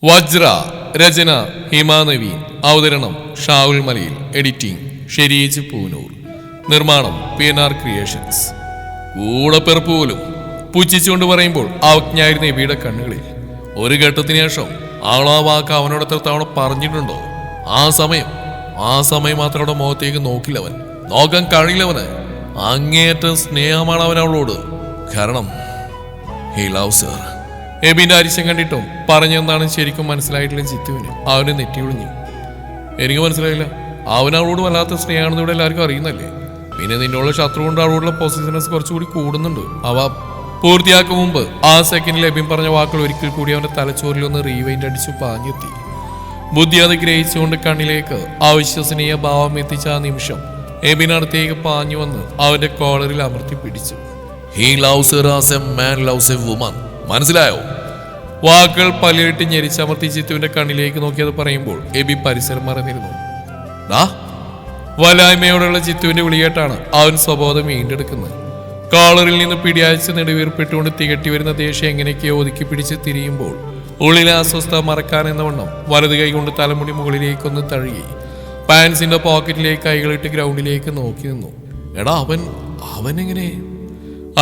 വജ്ര രചന ഹിമാനവീൻ. അവതരണം ഷാവുൽ മലയിൽ. എഡിറ്റിംഗ് ഷെരീജ് പൂനൂർ. നിർമ്മാണം PNR ക്രിയേഷൻസ്. കൂടപ്പിറപ്പ് പോലും പുച്ഛിച്ചുകൊണ്ട് പറയുമ്പോൾ അവജ്ഞായിരുന്ന എബിയുടെ കണ്ണുകളിൽ ഒരു ഘട്ടത്തിന് ശേഷം ആ വാക്ക് അവനോട് എത്ര തവണ പറഞ്ഞിട്ടുണ്ടോ? ആ സമയം മാത്രം അവിടെ മുഖത്തേക്ക് നോക്കില്ലവൻ. നോക്കാൻ കഴിയില്ലവന്. അങ്ങേയറ്റം സ്നേഹമാണ് അവൻ അവളോട്. കാരണം ഹി ലവ്സ് ഹർ. എബിന്റെ അരിശം കണ്ടിട്ടും പറഞ്ഞെന്താണ് ശരിക്കും മനസ്സിലായിട്ടില്ല ജിത്തുവിന്. അവന് നെറ്റിയൊളിഞ്ഞു. എനിക്ക് മനസ്സിലായില്ല. അവൻ അവളോട് വല്ലാത്ത സ്നേഹമാണെന്ന് ഇവിടെ എല്ലാവർക്കും അറിയുന്നല്ലേ. പിന്നെ നിന്നുള്ള ശത്രു കൊണ്ട് അവളോടുള്ള പൊസിഷൻസ് കുറച്ചുകൂടി കൂടുന്നുണ്ട്. അവ പൂർത്തിയാക്കും മുമ്പ് ആ സെക്കൻഡിൽ എബിൻ പറഞ്ഞ വാക്കുകൾ ഒരിക്കൽ കൂടി അവന്റെ തലച്ചോറിലൊന്ന് റീവൈൻഡ് അടിച്ചു പാഞ്ഞെത്തി. ബുദ്ധി അത് ഗ്രഹിച്ചുകൊണ്ട് കണ്ണിലേക്ക് അവിശ്വസനീയ ഭാവം എത്തിച്ച ആ നിമിഷം എബിനടുത്തേക്ക് പാഞ്ഞു വന്ന് അവന്റെ കോളറിൽ അമർത്തി പിടിച്ചു. He loves her as a man loves a woman. മനസ്സിലായോ? വാക്കുകൾ പല്ലിട്ട് ഞെരിച്ചമർത്തി ജിത്തുവിന്റെ കണ്ണിലേക്ക് നോക്കിയത് പറയുമ്പോൾ എബി പരിസരം മറന്നിരുന്നു. വലായ്മയോടുള്ള ജിത്തുവിന്റെ വിളികേട്ടാണ് അവൻ സ്വബോധം വീണ്ടെടുക്കുന്നത്. കോളറിൽ നിന്ന് പിടിയാഴ്ച നെടുവീർപ്പെട്ടുകൊണ്ട് തികട്ടി വരുന്ന ദേഷ്യം എങ്ങനെയൊക്കെയോ ഒതുക്കി പിടിച്ച് തിരിയുമ്പോൾ ഉള്ളിലെ അസ്വസ്ഥത മറക്കാൻ എന്ന വണ്ണം വലത് കൈ കൊണ്ട് തലമുടി മുകളിലേക്കൊന്ന് തഴുകി പാൻസിന്റെ പോക്കറ്റിലേക്ക് കൈകളിട്ട് ഗ്രൗണ്ടിലേക്ക് നോക്കി നിന്നു. എടാ അവൻ എങ്ങനെ?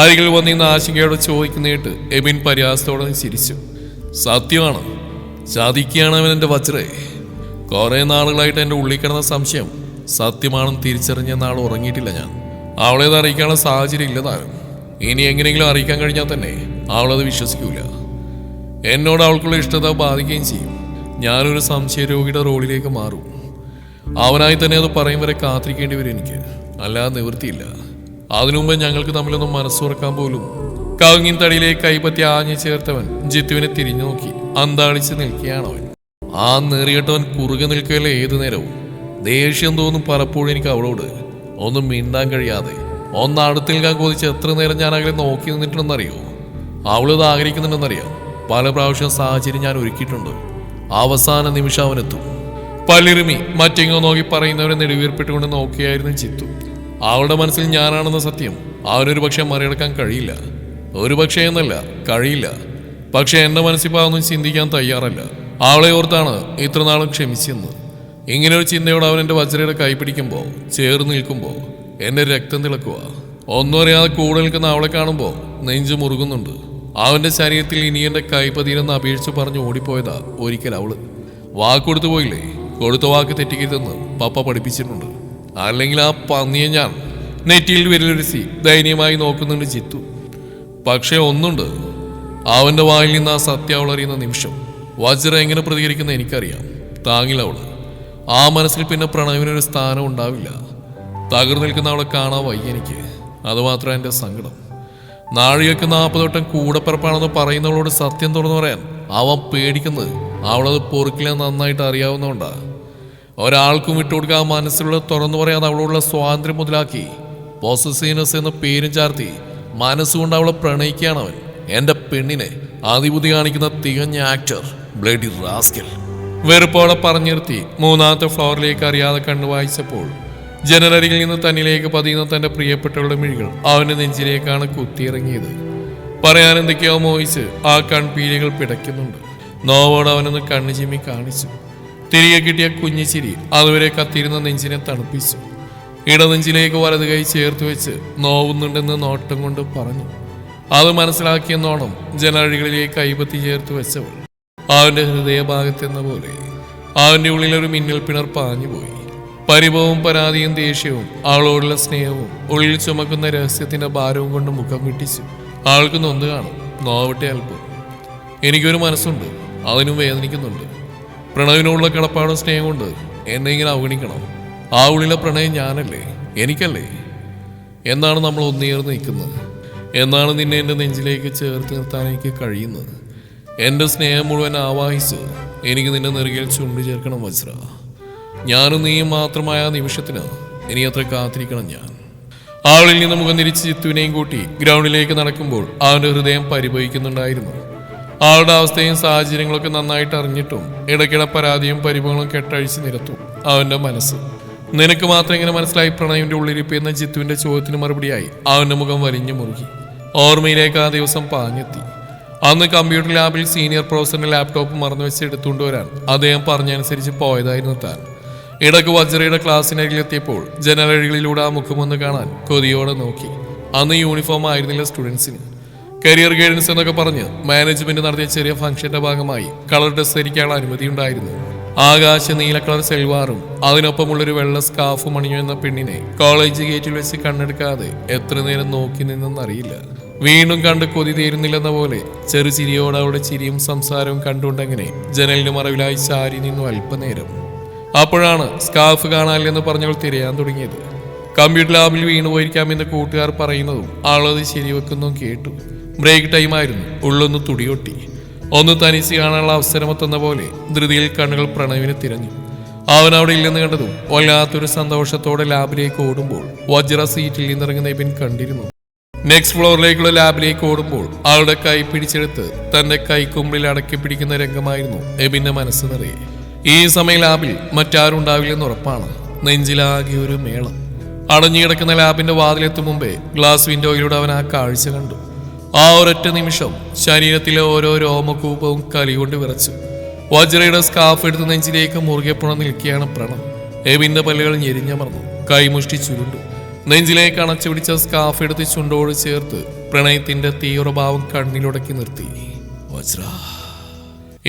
അരികിൽ വന്നിന്ന് ആശങ്കയോടെ ചോദിക്കുന്നേട്ട് എബിൻ പരിഹാസത്തോടെ ചിരിച്ചു. സത്യമാണ്, ചതിക്കുകയാണ് അവൻ എൻ്റെ വജ്രേ. കുറെ നാളുകളായിട്ട് എൻ്റെ ഉള്ളിൽ കിടന്ന സംശയം സത്യമാണെന്ന് തിരിച്ചറിഞ്ഞ നാൾ ഉറങ്ങിയിട്ടില്ല ഞാൻ. അവളേത് അറിയിക്കാനുള്ള സാഹചര്യം ഇല്ലതാനും. ഇനി എങ്ങനെയെങ്കിലും അറിയിക്കാൻ കഴിഞ്ഞാൽ തന്നെ അവളത് വിശ്വസിക്കൂല. എന്നോട് അവൾക്കുള്ള ഇഷ്ടത ബാധിക്കുകയും ചെയ്യും. ഞാനൊരു സംശയരോഗിയുടെ റോളിലേക്ക് മാറും. അവനായി തന്നെ അത് പറയും വരെ കാത്തിരിക്കേണ്ടി വരും എനിക്ക്. അല്ലാതെ നിവൃത്തിയില്ല. അതിനുമുമ്പ് ഞങ്ങൾക്ക് തമ്മിലൊന്നും മനസ്സുറക്കാൻ പോലും. കവുങ്ങിൻ തടിയിലേക്ക് കൈപ്പറ്റി ആഞ്ഞു ചേർത്തവൻ ജിത്തുവിനെ തിരിഞ്ഞു നോക്കി അന്താളിച്ച് നിൽക്കുകയാണവൻ. ആ നേറിയിട്ടവൻ കുറുകെ നിൽക്കുകയല്ലേ ഏതു നേരവും. ദേഷ്യം തോന്നും പലപ്പോഴും എനിക്ക് അവളോട്. ഒന്നും മിണ്ടാൻ കഴിയാതെ ഒന്ന് അടുത്ത് നിൽക്കാൻ കൊതിച്ച് എത്ര നേരം ഞാൻ അകലെ നോക്കി നിന്നിട്ടുണ്ടെന്നറിയോ? അവളിത് ആഗ്രഹിക്കുന്നുണ്ടെന്നറിയാം. പല പ്രാവശ്യം സാഹചര്യം ഞാൻ ഒരുക്കിയിട്ടുണ്ട്. അവസാന നിമിഷം അവനെത്തും. പല്ലിറുമി മറ്റെങ്ങോ നോക്കി പറയുന്നവരെ നെടുവീർപ്പെട്ടുകൊണ്ട് നോക്കിയായിരുന്നു ജിത്തു. അവളുടെ മനസ്സിൽ ഞാനാണെന്ന സത്യം അവനൊരു പക്ഷെ മറികടക്കാൻ കഴിയില്ല. ഒരു പക്ഷേ എന്നല്ല, കഴിയില്ല. പക്ഷെ എൻ്റെ മനസ്സിപ്പോൾ അതൊന്നും ചിന്തിക്കാൻ തയ്യാറല്ല. അവളെ ഓർത്താണ് ഇത്രനാളും ക്ഷമിച്ചെന്ന്. ഇങ്ങനൊരു ചിന്തയോട് അവൻ എൻ്റെ വജ്രയുടെ കൈ പിടിക്കുമ്പോൾ, ചേർന്ന് നിൽക്കുമ്പോൾ എൻ്റെ രക്തം തിളക്കുക. ഒന്നും അറിയാതെ കൂടെ നിൽക്കുന്ന അവളെ കാണുമ്പോൾ നെഞ്ചു മുറുകുന്നുണ്ട്. അവൻ്റെ ശരീരത്തിൽ ഇനി എൻ്റെ കൈ പതിയെന്ന് അപേക്ഷിച്ച് പറഞ്ഞ് ഓടിപ്പോയതാ ഒരിക്കൽ അവള്. വാക്കൊടുത്തു പോയില്ലേ? കൊടുത്ത വാക്ക് തെറ്റിക്കരുതെന്ന് പപ്പ പഠിപ്പിച്ചിട്ടുണ്ട്. അല്ലെങ്കിൽ ആ പന്നിയെ ഞാൻ നെറ്റിയിൽ വിരലൊരുസി ദയനീയമായി നോക്കുന്നുണ്ട് ജിത്തു. പക്ഷെ ഒന്നുണ്ട്, അവന്റെ വായിൽ നിന്ന് ആ സത്യം അവൾ അറിയുന്ന നിമിഷം വജ്ര എങ്ങനെ പ്രതികരിക്കുന്ന എനിക്കറിയാം. താങ്ങില്ല അവള്. ആ മനസ്സിൽ പിന്നെ പ്രണവിനൊരു സ്ഥാനം ഉണ്ടാവില്ല. തകർന്നു നിൽക്കുന്ന അവളെ കാണാൻ വയ്യ എനിക്ക്. അതുമാത്രം എൻ്റെ സങ്കടം. നാഴികക്ക് 40 വട്ടം കൂടപ്പിറപ്പാണെന്ന് പറയുന്നവളോട് സത്യം തുറന്നു പറയാൻ അവൻ പേടിക്കുന്നത് അവളത് പൊറുക്കില്ല നന്നായിട്ട് അറിയാവുന്നതുകൊണ്ടാ. ഒരാൾക്കും വിട്ടുകൊടുക്കാൻ മനസ്സിലുള്ള തുറന്നു പറയാതെ അവളോടുള്ള സ്വാതന്ത്ര്യം മുതലാക്കി പോസസീവ്നെസ് എന്ന പേരും ചാർത്തി മനസ്സുകൊണ്ട് അവളെ പ്രണയിക്കുകയാണവൻ. എൻ്റെ പെണ്ണിനെ അതിബുദ്ധി കാണിക്കുന്ന തികഞ്ഞ ആക്ടർ, ബ്ലഡി റാസ്കൽ. വെറുപ്പോടെ പറഞ്ഞു നിർത്തി 3ാമത്തെ ഫ്ലോറിലേക്ക് അറിയാതെ കണ്ണു വായിച്ചപ്പോൾ ജനലരികിൽ നിന്ന് തന്നിലേക്ക് പതിയുന്ന തൻ്റെ പ്രിയപ്പെട്ടവളുടെ മിഴികൾ അവൻ്റെ നെഞ്ചിലേക്കാണ് കുത്തിയിറങ്ങിയത്. പറയാൻ എന്തൊക്കെയോ മോഹിച്ച് ആ കൺപീലികൾ പിടയ്ക്കുന്നുണ്ട്. നോവോട് അവനൊന്ന് കണ്ണു ചിമ്മി കാണിച്ചു. തിരികെ കിട്ടിയ കുഞ്ഞു ചിരി അതുവരെ കത്തിയിരുന്ന നെഞ്ചിനെ തണുപ്പിച്ചു. ഇടനെഞ്ചിലേക്ക് വലത് കൈ ചേർത്ത് വെച്ച് നോവുന്നുണ്ടെന്ന് നോട്ടം കൊണ്ട് പറഞ്ഞു. അത് മനസ്സിലാക്കിയെന്നോണം ജനലഴികളിലേക്ക് കൈപത്തി ചേർത്ത് വെച്ചവൾ അവന്റെ ഹൃദയഭാഗത്തെന്ന പോലെ അവന്റെ ഉള്ളിലൊരു മിന്നൽ പിണർ പാഞ്ഞുപോയി. പരിഭവവും പരാതിയും ദേഷ്യവും അവളോടുള്ള സ്നേഹവും ഉള്ളിൽ ചുമക്കുന്ന രഹസ്യത്തിന്റെ ഭാരവും കൊണ്ട് മുഖം വിട്ടിച്ചു. ആൾക്ക് നൊന്ത് കാണും, നോവട്ടെ അല്പം. എനിക്കൊരു മനസ്സുണ്ട്, അതിനും വേദനിക്കുന്നുണ്ട്. പ്രണവിനോടുള്ള കടപ്പാടും സ്നേഹം കൊണ്ട് എന്നെ ഇങ്ങനെ അവഗണിക്കണം. ആ ഉള്ളിലെ പ്രണയം ഞാനല്ലേ, എനിക്കല്ലേ? എന്നാണ് നമ്മൾ ഒന്നേർന്ന് നിൽക്കുന്നത്. എന്നാണ് നിന്നെ എൻ്റെ നെഞ്ചിലേക്ക് ചേർത്ത് നിർത്താൻ എനിക്ക് കഴിയുന്നത്. എൻ്റെ സ്നേഹം മുഴുവൻ ആവാഹിച്ച് എനിക്ക് നിന്റെ നെറുകയിൽ ചുണ്ടു ചേർക്കണം വജ്ര. ഞാനും നീയും മാത്രമായ നിമിഷത്തിന് ഇനി അത്ര കാത്തിരിക്കണം ഞാൻ. അവളിൽ നിന്ന് മുഖം തിരിച്ച് ജിത്തുവിനെയും കൂട്ടി ഗ്രൗണ്ടിലേക്ക് നടക്കുമ്പോൾ അവൻ്റെ ഹൃദയം പരിഭവിക്കുന്നുണ്ടായിരുന്നു. അവളുടെ അവസ്ഥയും സാഹചര്യങ്ങളൊക്കെ നന്നായിട്ട് അറിഞ്ഞിട്ടും ഇടയ്ക്കിടെ പരാതിയും പരിഭവങ്ങളും കെട്ടഴിച്ച് നിരത്തും അവൻ്റെ മനസ്സ്. നിനക്ക് മാത്രം ഇങ്ങനെ മനസ്സിലായി പ്രണയന്റെ ഉള്ളിരിപ്പ് എന്ന ജിത്തുവിന്റെ ചോദ്യത്തിന് മറുപടിയായി അവന്റെ മുഖം വലിഞ്ഞു മുറുകി. ഓർമ്മയിലേക്ക് ആ ദിവസം പാഞ്ഞെത്തി. അന്ന് കമ്പ്യൂട്ടർ ലാബിൽ സീനിയർ പ്രൊഫസറിന്റെ ലാപ്ടോപ്പ് മറന്നു വെച്ച് എടുത്തുകൊണ്ടുവരാൻ അദ്ദേഹം പറഞ്ഞനുസരിച്ച് പോയതായിരുന്നു താൻ. ഇടയ്ക്ക് വജ്രയുടെ ക്ലാസ്സിനരികിലെത്തിയപ്പോൾ ജനലഴികളിലൂടെ ആ മുഖമൊന്ന് കാണാൻ കൊതിയോടെ നോക്കി. അന്ന് യൂണിഫോം ആയിരുന്നില്ല സ്റ്റുഡൻസിന്. കരിയർ ഗൈഡൻസ് എന്നൊക്കെ പറഞ്ഞ് മാനേജ്മെന്റ് നടത്തിയ ചെറിയ ഫംഗ്ഷന്റെ ഭാഗമായി കളർ ഡ്രസ് ധരിക്കാനുള്ള അനുമതി ഉണ്ടായിരുന്നു. ആകാശ നീല കളർ സെൽവാറും അതിനൊപ്പമുള്ളൊരു വെള്ള സ്കാർഫും അണിഞ്ഞു എന്ന പെണ്ണിനെ കോളേജ് ഗേറ്റിൽ വെച്ച് കണ്ണെടുക്കാതെ എത്ര നേരം നോക്കി നിന്നെന്നറിയില്ല. വീണ്ടും കണ്ട് കൊതി തീരുന്നില്ലെന്ന പോലെ ചെറുചിരിയോടെ അവളുടെ ചിരിയും സംസാരവും കണ്ടുകൊണ്ടങ്ങനെ ജനലിന് മറവിലായി ചാരി നിന്നു അല്പനേരം. അപ്പോഴാണ് സ്കാർഫ് കാണാനില്ലെന്ന് പറഞ്ഞവൾ തിരയാൻ തുടങ്ങിയത്. കമ്പ്യൂട്ടർ ലാബിൽ വീണുപോയിരിക്കാമെന്ന് കൂട്ടുകാർ പറയുന്നതും ആളത് ശരിവെക്കുന്നതും കേട്ടു. ബ്രേക്ക് ടൈമായിരുന്നു. ഉള്ളൊന്ന് തുടിയൊട്ടി. ഒന്ന് തനിച്ച് കാണാനുള്ള അവസരമെത്തുന്ന പോലെ ധൃതിയിൽ കണ്ണുകൾ പ്രണവിനെ തിരഞ്ഞു. അവൻ അവിടെ ഇല്ലെന്ന് കണ്ടതും വല്ലാത്തൊരു സന്തോഷത്തോടെ ലാബിലേക്ക് ഓടുമ്പോൾ വജ്ര സീറ്റിൽ നിന്നിറങ്ങുന്ന എബിൻ കണ്ടിരുന്നു. നെക്സ്റ്റ് ഫ്ലോറിലേക്കുള്ള ലാബിലേക്ക് ഓടുമ്പോൾ അവളുടെ കൈ പിടിച്ചെടുത്ത് തന്റെ കൈക്കുമ്പിളിൽ അടക്കി പിടിക്കുന്ന രംഗമായിരുന്നു എബിന്റെ മനസ്സ് നിറയെ. ഈ സമയം ലാബിൽ മറ്റാരും ഉണ്ടാവില്ലെന്ന് ഉറപ്പാണ്. നെഞ്ചിലാകെ ഒരു മേളം. അടഞ്ഞുകിടക്കുന്ന ലാബിന്റെ വാതിലെത്തും മുമ്പേ ഗ്ലാസ് വിൻഡോയിലൂടെ അവൻ ആ കാഴ്ച കണ്ടു. ആ ഒരൊറ്റ നിമിഷം ശരീരത്തിലെ ഓരോ രോമകൂപവും കലികൊണ്ട് വിറച്ചു. വജ്രയുടെ സ്കാർഫ് എടുത്ത് നെഞ്ചിലേക്ക് മുറുകെ പുണ നിൽക്കുകയാണ് പ്രണവ്. എബിന്റെ പല്ലുകൾ ഞെരിഞ്ഞമർന്നു. കൈമുഷ്ടി ചുരുണ്ടു. നെഞ്ചിലേക്ക് അണച്ചു പിടിച്ച സ്കാർഫ് എടുത്ത് ചുണ്ടോട് ചേർത്ത് പ്രണയത്തിന്റെ തീവ്രഭാവം കണ്ണിലുടക്കി നിർത്തി. വജ്ര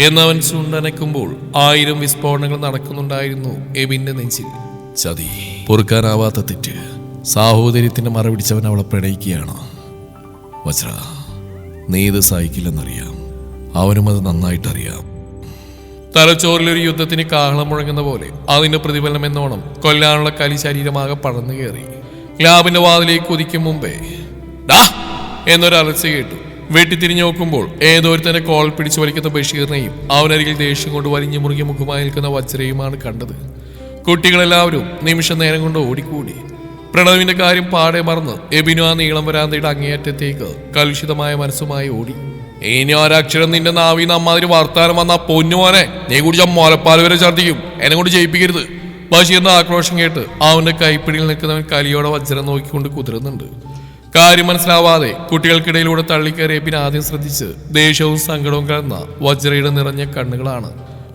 എന്നവൻ ചുണ്ടനക്കുമ്പോൾ 1000 വിസ്ഫോടനങ്ങൾ നടക്കുന്നുണ്ടായിരുന്നു എബിന്റെ നെഞ്ചിൽ. ചതി, പൊറുക്കാനാവാത്ത തെറ്റ്, സാഹോദര്യത്തിന്റെ മറപിടിച്ചവൻ അവളെ പ്രണയിക്കുകയാണ്. വജ്ര, നീ ഇത് സഹിക്കില്ലെന്നറിയാം. അവനും അത് നന്നായിട്ടറിയാം. തലച്ചോറിലൊരു യുദ്ധത്തിന് കാഹളം മുഴങ്ങുന്ന പോലെ അതിന്റെ പ്രതിഫലനം എന്നോണം കൊല്ലാനുള്ള കലി ശരീരമാകെ പടർന്നു കയറി. ലാബിന്റെ വാതിലേക്ക് കുതിക്കും മുമ്പേ ഡാ എന്നൊരലർച്ച കേട്ടു. വെട്ടിത്തിരിഞ്ഞു നോക്കുമ്പോൾ ഏതോരുത്തന്റെ കോൾ പിടിച്ചു വലിക്കുന്ന ബഷീറിനെയും അവനരികിൽ ദേഷ്യം കൊണ്ട് വലിഞ്ഞു മുറുകി മുഖമായി നിൽക്കുന്ന വജ്രയുമാണ് കണ്ടത്. കുട്ടികളെല്ലാവരും നിമിഷ നേരം കൊണ്ട് ഓടിക്കൂടി. പ്രണവിന്റെ കാര്യം പാടെ മറന്ന് എബിനു ആ നീളം വരാന്തയുടെ അങ്ങേയറ്റത്തേക്ക് കലുഷിതമായ മനസ്സുമായി ഓടി. ഇനി ഒരക്ഷരം നിന്റെ നാവിന്ന് അമ്മാതിരി വർത്താനം വന്ന പൊന്നുമോനെ നീ കുടിച്ച മുലപ്പാൽ വരെ ഛർദ്ദിക്കും. എന്നെ കൊണ്ട് ജയിപ്പിക്കരുത്. ബഷീറിന്റെ ആക്രോശം കേട്ട് അവന്റെ കൈപ്പിടിയിൽ നിൽക്കുന്നവൻ കലിയോടെ വജ്രം നോക്കിക്കൊണ്ട് കുതിരുന്നുണ്ട്. കാര്യം മനസ്സിലാവാതെ കുട്ടികൾക്കിടയിലൂടെ തള്ളിക്കയറി എബിൻ ആദ്യം ശ്രദ്ധിച്ച് ദേഷ്യവും സങ്കടവും കലർന്ന വജ്രയുടെ നിറഞ്ഞ കണ്ണുകളാണ്.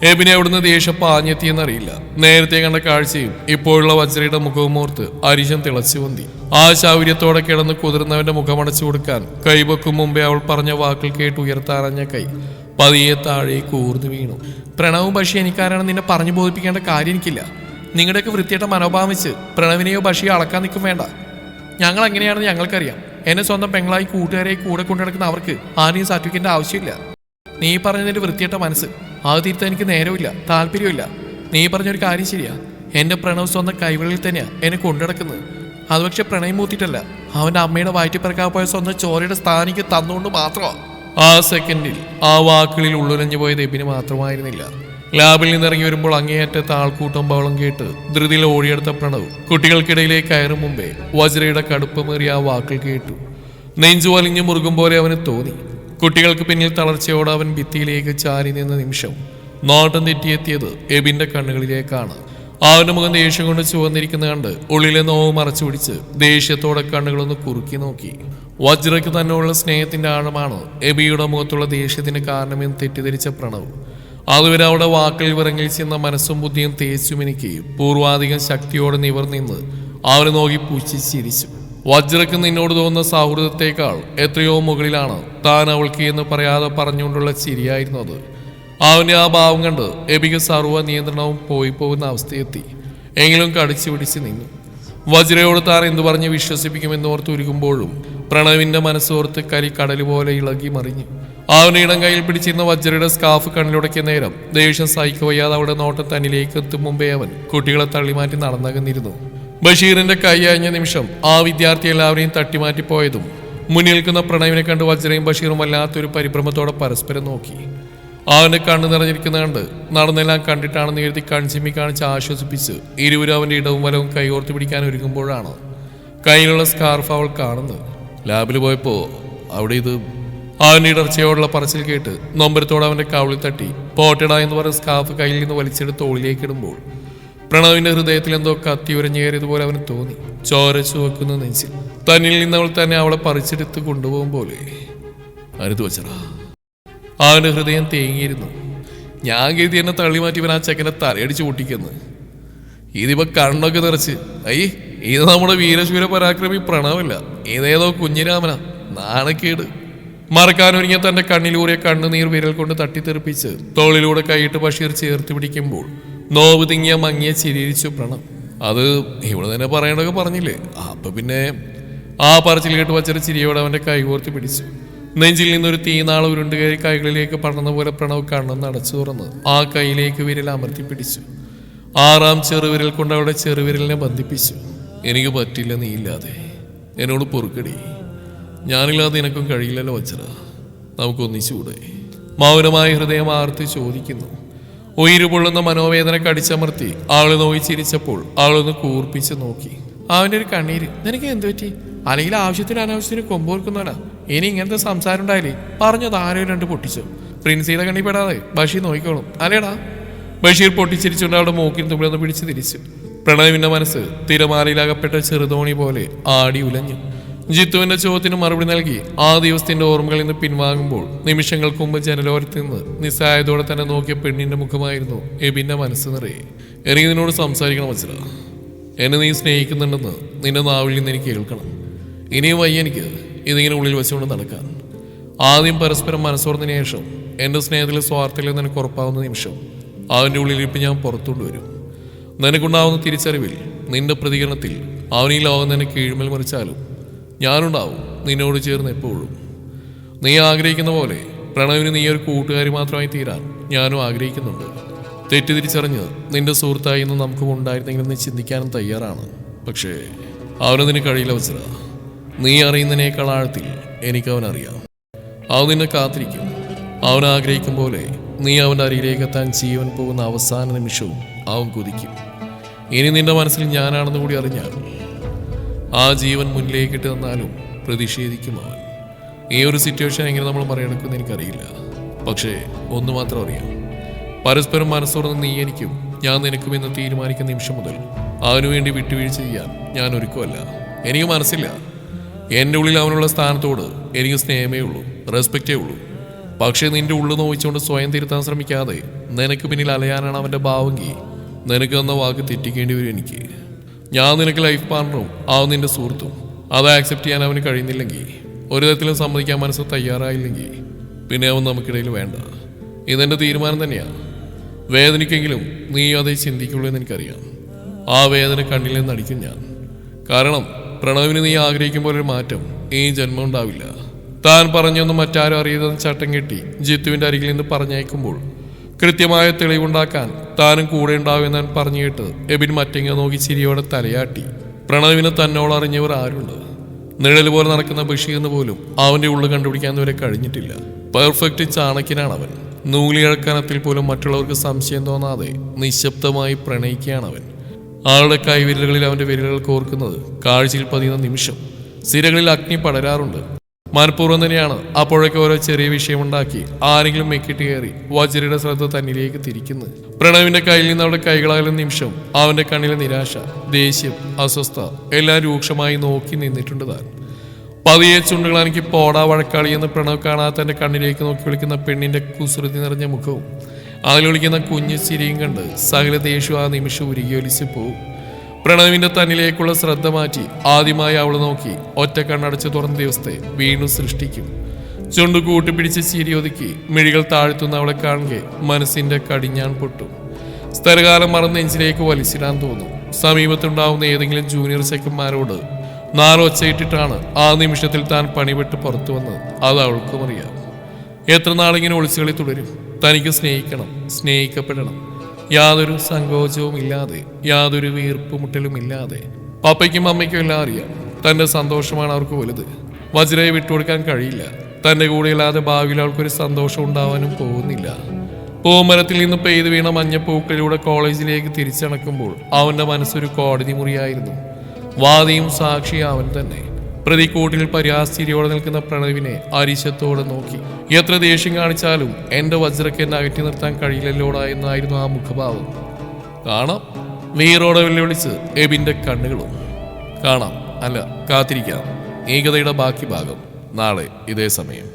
എബിനെ അവിടുന്ന് ദേഷ്യം പാഞ്ഞെത്തിയെന്നറിയില്ല. നേരത്തെ കണ്ട കാഴ്ചയും ഇപ്പോഴുള്ള വജ്രയുടെ മുഖവും ഓർത്ത് അരിശം തിളച്ചു വന്തി. ആ ശൗര്യത്തോടെ കിടന്ന് കുതിർന്നവന്റെ മുഖമടച്ചു കൊടുക്കാൻ കൈവെക്കും മുമ്പേ അവൾ പറഞ്ഞ വാക്കുകൾ കേട്ട് ഉയർത്താറഞ്ഞ കൈ പതിയെ താഴേക്ക് ഊർന്നു വീണു. പ്രണവും ബഷി എനിക്കാരാണ് നിന്നെ പറഞ്ഞു ബോധിപ്പിക്കേണ്ട കാര്യം എനിക്കില്ല. നിങ്ങളുടെയൊക്കെ വൃത്തിയായിട്ട മനോഭാവം വെച്ച് പ്രണവിനെയോ ബഷിയോ അളക്കാൻ നിൽക്കും വേണ്ട. ഞങ്ങൾ എങ്ങനെയാണെന്ന് ഞങ്ങൾക്കറിയാം. എന്നെ സ്വന്തം പെങ്ങളായി കൂട്ടുകാരെ കൂടെ കൊണ്ടുനടക്കുന്ന അവർക്ക് ആരെയും സർട്ടിഫിക്കറ്റിന്റെ ആവശ്യമില്ല. നീ പറഞ്ഞതിന്റെ വൃത്തിയായിട്ട മനസ്സ് അത് തിരുത്താൻ എനിക്ക് നേരമില്ല, താല്പര്യമില്ല. നീ പറഞ്ഞൊരു കാര്യം ശരിയാ. എന്റെ പ്രണവ് സ്വന്തം കൈകളിൽ തന്നെയാ എന്നെ കൊണ്ടുനടക്കുന്നത്. അത് പക്ഷെ പ്രണയം മൂത്തിട്ടല്ല, അവന്റെ അമ്മയുടെ വയറ്റിപ്പിറക്കാൻ പോയ സ്വന്തം ചോരയുടെ സ്ഥാനിക്ക് തന്നുകൊണ്ട് മാത്രമാണ്. ആ സെക്കൻഡിൽ ആ വാക്കുകളിൽ ഉള്ളുലഞ്ഞു പോയത് എബിന് മാത്രമായിരുന്നില്ല. ലാബിൽ നിന്നിറങ്ങി വരുമ്പോൾ അങ്ങേയറ്റത്തെ ആൾക്കൂട്ടം ബഹളം കേട്ട് ധൃതിയിൽ ഓടിയെടുത്ത പ്രണവ് കുട്ടികൾക്കിടയിലേക്ക് കയറും മുമ്പേ വജ്രയുടെ കടുപ്പമേറിയ ആ വാക്കുകൾ കേട്ടു. നെഞ്ചു വലിഞ്ഞു മുറുകും പോലെ അവന് തോന്നി. കുട്ടികൾക്ക് പിന്നിൽ തളർച്ചയോടെ അവൻ ഭിത്തിയിലേക്ക് ചാരി നിന്ന നിമിഷം നോട്ടം തെറ്റിയെത്തിയത് എബിന്റെ കണ്ണുകളിലേക്കാണ്. അവന്റെ മുഖം ദേഷ്യം കൊണ്ട് ചുവന്നിരിക്കുന്ന കണ്ട് ഉള്ളിലെ നോവ് മറച്ചു പിടിച്ച് ദേഷ്യത്തോടെ കണ്ണുകളൊന്ന് കുറുക്കി നോക്കി. വജ്രയ്ക്ക് തന്നെയുള്ള സ്നേഹത്തിന്റെ ആഴമാണ് എബിയുടെ മുഖത്തുള്ള ദേഷ്യത്തിന് കാരണമെന്ന് തെറ്റിദ്ധരിച്ച പ്രണവ് അതുവരെ അവിടെ വാക്കിൽ വിറങ്ങിൽ ചെന്ന മനസ്സും ബുദ്ധിയും തേച്ചുമിനിക്കുകയും പൂർവാധികം ശക്തിയോടെ നിവർനിന്ന് അവനെ നോക്കി പുച്ഛിച്ചിരിച്ചു. വജ്രക്ക് നിന്നോട് തോന്നുന്ന സൗഹൃദത്തെക്കാൾ എത്രയോ മുകളിലാണ് താൻ അവൾക്ക് എന്ന് പറയാതെ പറഞ്ഞുകൊണ്ടുള്ള ചിരിയായിരുന്നു അത്. അവന്റെ ആ ഭാവം കണ്ട് എബിക്ക് സർവ്വ നിയന്ത്രണവും പോയി പോകുന്ന അവസ്ഥയെത്തി. എങ്കിലും കടിച്ചു പിടിച്ച് നിന്നു. വജ്രയോട് താൻ എന്തു പറഞ്ഞ് വിശ്വസിപ്പിക്കുമെന്നോർത്ത് ഉരുകുമ്പോഴും പ്രണവിന്റെ മനസ്സോർത്ത് കലി കടൽ പോലെ ഇളകി മറിഞ്ഞു. അവന്റെ ഇടം കയ്യിൽ പിടിച്ചിരുന്ന വജ്രയുടെ സ്കാർഫ് കണ്ണിലുടക്കിയ നേരം ദേഷ്യം സഹിക്കവയ്യാതെ അവിടെ നോട്ടം തന്നിലേക്ക് എത്തും മുമ്പേ അവൻ കുട്ടികളെ തള്ളിമാറ്റി നടന്നകന്നിരുന്നു. ബഷീറിന്റെ കൈ അയഞ്ഞ നിമിഷം ആ വിദ്യാർത്ഥി എല്ലാവരെയും തട്ടിമാറ്റിപ്പോയതും മുന്നിൽ നിൽക്കുന്ന പ്രണവിനെ കണ്ട് വജ്രയും ബഷീറും വല്ലാത്തൊരു പരിഭ്രമത്തോടെ പരസ്പരം നോക്കി. അവന്റെ കണ്ണ് നിറഞ്ഞിരിക്കുന്ന കണ്ട് നടന്നെല്ലാം കണ്ടിട്ടാണെന്ന് എഴുതി കൺചിമ്മി കാണിച്ച് ആശ്വസിപ്പിച്ച് ഇരുവരും അവന്റെ ഇടവും വലവും കൈയോർത്ത് പിടിക്കാൻ ഒരുങ്ങുമ്പോഴാണ് കയ്യിലുള്ള സ്കാർഫ് അവൾ കാണുന്നത്. ലാബിൽ പോയപ്പോ അവിടെ ഇത് അവന്റെ ഇടർച്ചയോടുള്ള പറച്ചിൽ കേട്ട് നൊമ്പരത്തോടെ അവന്റെ കവിളിൽ തട്ടി പോട്ടട എന്ന് പറഞ്ഞ സ്കാർഫ് കയ്യിൽ നിന്ന് വലിച്ചെടുത്ത് തോളിലേക്ക് ഇടുമ്പോൾ പ്രണവിന്റെ ഹൃദയത്തിൽ എന്തോ കത്തി ഉരഞ്ഞേറിയതുപോലെ അവന് തോന്നി. ചോര ചുവക്കുന്ന നെഞ്ചിൽ തന്നിൽ നിന്ന് അവൾ തന്നെ അവളെ പറിച്ചെടുത്ത് കൊണ്ടുപോകും പോലെ. അരുത് വച്ചറ. അവന്റെ ഹൃദയം തേങ്ങിയിരുന്നു. ഞാൻ കരുതി എന്നെ തള്ളി മാറ്റിവൻ ആ ചെക്കനെ തലയടിച്ച് പൊട്ടിക്കുന്നു. ഇതിപ്പോ കണ്ണൊക്കെ നിറച്ച് ഇത് നമ്മുടെ വീരശൂര പരാക്രമി പ്രണവല്ല, ഇതേതോ കുഞ്ഞിരാമനാ. നാണക്കേട്. മറക്കാനൊരുങ്ങിയ തന്റെ കണ്ണിലൂറിയ കണ്ണുനീർ വിരൽ കൊണ്ട് തട്ടിത്തെറിപ്പിച്ച് തോളിലൂടെ കൈയിട്ട് ബഷീർ ചേർത്ത് പിടിക്കുമ്പോൾ നോവ് തിങ്ങിയ മങ്ങിയ ചിരിച്ചു പ്രണവ്. അത് ഇവിടെ തന്നെ പറയണൊക്കെ പറഞ്ഞില്ലേ, അപ്പൊ പിന്നെ ആ പറച്ചിൽ കേട്ട് വച്ചൊരു ചിരിയോടെ അവന്റെ കൈ കോർത്ത് പിടിച്ചു. നെഞ്ചിൽ നിന്നൊരു തീനാള ഉരുണ്ട് കയറി കൈകളിലേക്ക് പടർന്ന പോലെ പ്രണവ് കണ്ണെന്ന് അടച്ചു തുറന്ന് ആ കൈയിലേക്ക് വിരൽ അമർത്തി പിടിച്ചു. 6ാം ചെറുവിരൽ കൊണ്ട് അവളുടെ ചെറുവിരലിനെ ബന്ധിപ്പിച്ചു. എനിക്ക് പറ്റില്ല നീ ഇല്ലാതെ, എന്നോട് പൊറുക്കടി. ഞാനില്ലാതെ നിനക്കും കഴിയില്ലല്ലോ വച്ചറ, നമുക്കൊന്നിച്ചുകൂടെ? മൗനമായ ഹൃദയം ആർത്തി ചോദിക്കുന്നു. ഉയരുപൊള്ളുന്ന മനോവേദന കടിച്ചമർത്തി ആള് നോയി ചിരിച്ചപ്പോൾ ആളൊന്ന് കൂർപ്പിച്ച് നോക്കി. അവന്റെ ഒരു കണ്ണീര് നിനക്ക് എന്തു പറ്റി? അല്ലെങ്കിൽ ആവശ്യത്തിന് അനാവശ്യത്തിന് കൊമ്പോർക്കുന്നവനാ. ഇനി ഇങ്ങനത്തെ സംസാരം ഉണ്ടായില്ലേ പറഞ്ഞത് ആരോ 2 പൊട്ടിച്ചു. പ്രിൻസിയുടെ കണ്ണി പെടാതെ ബഷീർ നോക്കിക്കോളും അല്ലേടാ? ബഷീർ പൊട്ടിച്ചിരിച്ചുകൊണ്ട് അവളുടെ മൂക്കിൽ തുമ്പിലൊന്ന് പിടിച്ച് തിരിച്ചു. പ്രണവിന്റെ മനസ്സ് തിരമാലയിലകപ്പെട്ട ചെറുതോണി പോലെ ആടി ഉലഞ്ഞു. ജിത്തുവിന്റെ ചോദ്യത്തിന് മറുപടി നൽകി ആ ദിവസത്തിന്റെ ഓർമ്മകളിൽ നിന്ന് പിൻവാങ്ങുമ്പോൾ നിമിഷങ്ങൾക്ക് മുമ്പ് ജനലോരത്ത് നിന്ന് നിസ്സായതോടെ തന്നെ നോക്കിയ പെണ്ണിന്റെ മുഖമായിരുന്നു എബിന്റെ മനസ്സ് നിറയെ. എനിക്ക് നിന്നോട് സംസാരിക്കണം വച്ചറ. എന്നെ നീ സ്നേഹിക്കുന്നുണ്ടെന്ന് നിന്റെ നാവിൽ നിന്ന് എനിക്ക് കേൾക്കണം. ഇനിയും വയ്യ എനിക്ക് ഇതിങ്ങനെ ഉള്ളിൽ വെച്ചുകൊണ്ട് നടക്കാൻ. ആദ്യം പരസ്പരം മനസ്സോർന്നതിന് ശേഷം എൻ്റെ സ്നേഹത്തിൽ സ്വാർത്ഥമില്ലെന്ന് എനിക്ക് ഉറപ്പാവുന്ന നിമിഷം അവൻ്റെ ഉള്ളിലിരിപ്പ് ഞാൻ പുറത്തുകൊണ്ട് വരും. നിനക്കുണ്ടാവുന്ന തിരിച്ചറിവിൽ നിന്റെ പ്രതികരണത്തിൽ അവൻ ഈ ലോകം തന്നെ കീഴ്മേൽ മറിച്ചാലും ഞാനുണ്ടാവും നിന്നോട് ചേർന്ന് എപ്പോഴും. നീ ആഗ്രഹിക്കുന്ന പോലെ പ്രണവിന് നീ ഒരു കൂട്ടുകാരി മാത്രമായി തീരാൻ ഞാനും ആഗ്രഹിക്കുന്നുണ്ട്. തെറ്റിതിരിച്ചറിഞ്ഞ് നിന്റെ സുഹൃത്തായി ഇന്ന് നമുക്കും ഉണ്ടായിരുന്നെങ്കിൽ നീ ചിന്തിക്കാനും തയ്യാറാണ്. പക്ഷേ അവനതിന് കഴിയില്ല വച്ചറ. നീ അറിയുന്നതിനേക്കാൾ ആഴത്തിൽ എനിക്കവനറിയാം. അവൻ നിന്നെ കാത്തിരിക്കും. അവൻ ആഗ്രഹിക്കും പോലെ നീ അവൻ്റെ അരികിലേക്ക് എത്താൻ ജീവൻ പോകുന്ന അവസാന നിമിഷവും അവൻ കുതിക്കും. ഇനി നിന്റെ മനസ്സിൽ ഞാനാണെന്ന് കൂടി അറിഞ്ഞാൽ ആ ജീവൻ മുന്നിലേക്കിട്ട് തന്നാലും പ്രതിഷേധിക്കും അവൻ. ഈ ഒരു സിറ്റുവേഷൻ എങ്ങനെ നമ്മൾ മറികടക്കുമെന്ന് എനിക്കറിയില്ല. പക്ഷേ ഒന്ന് മാത്രം അറിയാം, പരസ്പരം മനസ്സോർന്ന് നീ എനിക്കും ഞാൻ നിനക്കും എന്ന് തീരുമാനിക്കുന്ന നിമിഷം മുതൽ അവനുവേണ്ടി വിട്ടുവീഴ്ച ചെയ്യാൻ ഞാൻ ഒരുക്കമല്ല. എനിക്ക് മനസ്സില്ല. എൻ്റെ ഉള്ളിൽ അവനുള്ള സ്ഥാനത്തോട് എനിക്ക് സ്നേഹമേ ഉള്ളൂ, റെസ്പെക്റ്റേ ഉള്ളൂ. പക്ഷേ നിന്റെ ഉള്ളു നോവിച്ചുകൊണ്ട് സ്വയം തിരുത്താൻ ശ്രമിക്കാതെ നിനക്ക് പിന്നിൽ അലയാനാണ് അവൻ്റെ ഭാവമെങ്കിൽ നിനക്ക് തന്ന വാക്ക് തെറ്റിക്കേണ്ടി വരും എനിക്ക്. ഞാൻ നിനക്ക് ലൈഫ് പാർട്ണറും അവൻ നിന്റെ സുഹൃത്തും. അത് ആക്സെപ്റ്റ് ചെയ്യാൻ അവന് കഴിയുന്നില്ലെങ്കിൽ, ഒരു തരത്തിലും സമ്മതിക്കാൻ മനസ്സ് തയ്യാറായില്ലെങ്കിൽ പിന്നെ അവൻ നമുക്കിടയിൽ വേണ്ട. ഇതെൻ്റെ തീരുമാനം തന്നെയാണ്. വേദനിക്കെങ്കിലും നീ അതേ ചിന്തിക്കുള്ളൂ എന്ന് എനിക്കറിയാം. ആ വേദന കണ്ണിൽ നിന്ന് അടിക്കും ഞാൻ. കാരണം പ്രണവിന് നീ ആഗ്രഹിക്കുമ്പോൾ ഒരു മാറ്റം ഈ ജന്മം ഉണ്ടാവില്ല. താൻ പറഞ്ഞൊന്നും മറ്റാരും അറിയതെന്ന് ചട്ടം കെട്ടി ജിത്തുവിൻ്റെ അരികിൽ നിന്ന് പറഞ്ഞയക്കുമ്പോൾ കൃത്യമായ തെളിവുണ്ടാക്കാൻ താനും കൂടെ ഉണ്ടാവുമെന്ന് പറഞ്ഞു കേട്ട് എബിൻ മറ്റെങ്ങ നോക്കി ചിരിയോടെ തലയാട്ടി. പ്രണവിനെ തന്നോട് അറിഞ്ഞവർ ആരുണ്ട്? നിഴൽ പോലെ നടക്കുന്ന ബഷീറിന് പോലും അവൻ്റെ ഉള്ളു കണ്ടുപിടിക്കാൻ വരെ കഴിഞ്ഞിട്ടില്ല. പെർഫെക്റ്റ് ചാണക്യനാണ് അവൻ. നൂലിഴക്കനത്തിൽ പോലും മറ്റുള്ളവർക്ക് സംശയം തോന്നാതെ നിശബ്ദമായി പ്രണയിക്കുകയാണ് അവൻ. ആളുടെ കൈവിരലുകളിൽ അവൻ്റെ വിരലുകൾ കോർക്കുന്നത് കാഴ്ചയിൽ പതിയുന്ന നിമിഷം സിരകളിൽ അഗ്നി പടരാറുണ്ട്. മനഃപൂർവ്വം തന്നെയാണ് അപ്പോഴൊക്കെ ഓരോ ചെറിയ വിഷയമുണ്ടാക്കി ആരെങ്കിലും മെക്കിട്ട് കയറി വജ്രയുടെ ശ്രദ്ധ തന്നിലേക്ക് തിരിക്കുന്നത്. പ്രണവിന്റെ കയ്യിൽ നിന്ന് അവളുടെ കൈകളാകുന്ന നിമിഷം അവന്റെ കണ്ണിലെ നിരാശ, ദേഷ്യം, അസ്വസ്ഥ എല്ലാം രൂക്ഷമായി നോക്കി നിന്നിട്ടുണ്ട് താൻ. പതിയെ ചുണ്ടുകളാనికి പോടാ വഴക്കാളി എന്ന് പ്രണവ് കാണാതെ തന്റെ കണ്ണിലേക്ക് നോക്കി വിളിക്കുന്ന പെണ്ണിന്റെ കുസൃതി നിറഞ്ഞ മുഖവും അതിൽ വിളിക്കുന്ന കുഞ്ഞു ചിരിയും കണ്ട് സകല ദേഷ്യം ആ നിമിഷം ഉരുകിയൊലിച്ച് പോവും. പ്രണവിന്റെ തന്നിലേക്കുള്ള ശ്രദ്ധ മാറ്റി ആദ്യമായി അവള് നോക്കി ഒറ്റ കണ്ണടച്ച് തുറന്ന ദിവസത്തെ വീണ്ടും സൃഷ്ടിക്കും. ചുണ്ടു കൂട്ടിപ്പിടിച്ച് ചിരി ഒതുക്കി മിഴികൾ താഴ്ത്തുന്ന അവളെ കാണുക മനസ്സിന്റെ കടിഞ്ഞാൻ പൊട്ടും. സ്ഥലകാലം മറന്ന് നെഞ്ചിലേക്ക് വലിച്ചിടാൻ തോന്നും. സമീപത്തുണ്ടാവുന്ന ഏതെങ്കിലും ജൂനിയർ ചെക്കന്മാരോട് 4 ഒച്ചയിട്ടിട്ടാണ് ആ നിമിഷത്തിൽ താൻ പണിപെട്ട് പുറത്തു വന്നത്. അത് അവൾക്കും അറിയാം. എത്ര നാളിങ്ങനെ ഒളിച്ചുകളി തുടരും? തനിക്ക് സ്നേഹിക്കണം, സ്നേഹിക്കപ്പെടണം, യാതൊരു സങ്കോചവും ഇല്ലാതെ, യാതൊരു വീർപ്പുമുട്ടലും ഇല്ലാതെ. പപ്പയ്ക്കും അമ്മയ്ക്കും എല്ലാം അറിയാം തൻ്റെ സന്തോഷമാണ് അവർക്ക് വലുത്. വജ്രയെ വിട്ടുകൊടുക്കാൻ കഴിയില്ല. തൻ്റെ കൂടെയല്ലാതെ ഭാവിയിൽ അവൾക്കൊരു സന്തോഷം ഉണ്ടാവാനും പോകുന്നില്ല. പൂമരത്തിൽ നിന്ന് പെയ്തു വീണ മഞ്ഞപ്പൂക്കളിലൂടെ കോളേജിലേക്ക് തിരിച്ചണക്കുമ്പോൾ അവൻ്റെ മനസ്സൊരു കോടതി മുറിയായിരുന്നു. വാദിയും സാക്ഷിയും അവൻ തന്നെ. പ്രതിക്കൂട്ടിൽ പരിഹാസ്യരിയോടെ നിൽക്കുന്ന പ്രണവിനെ അരിശത്തോടെ നോക്കി. എത്ര ദേഷ്യം കാണിച്ചാലും എൻ്റെ വജ്രക്ക് എന്നെ അകറ്റി നിർത്താൻ കഴിയില്ലല്ലോടാ എന്നായിരുന്നു ആ മുഖഭാവം. കാണാം, വീറോടെ വെല്ലുവിളിച്ച് എബിൻ്റെ കണ്ണുകളും. കാണാം, അല്ല കാത്തിരിക്കാം. ഈ കഥയുടെ ബാക്കി ഭാഗം നാളെ ഇതേ സമയം.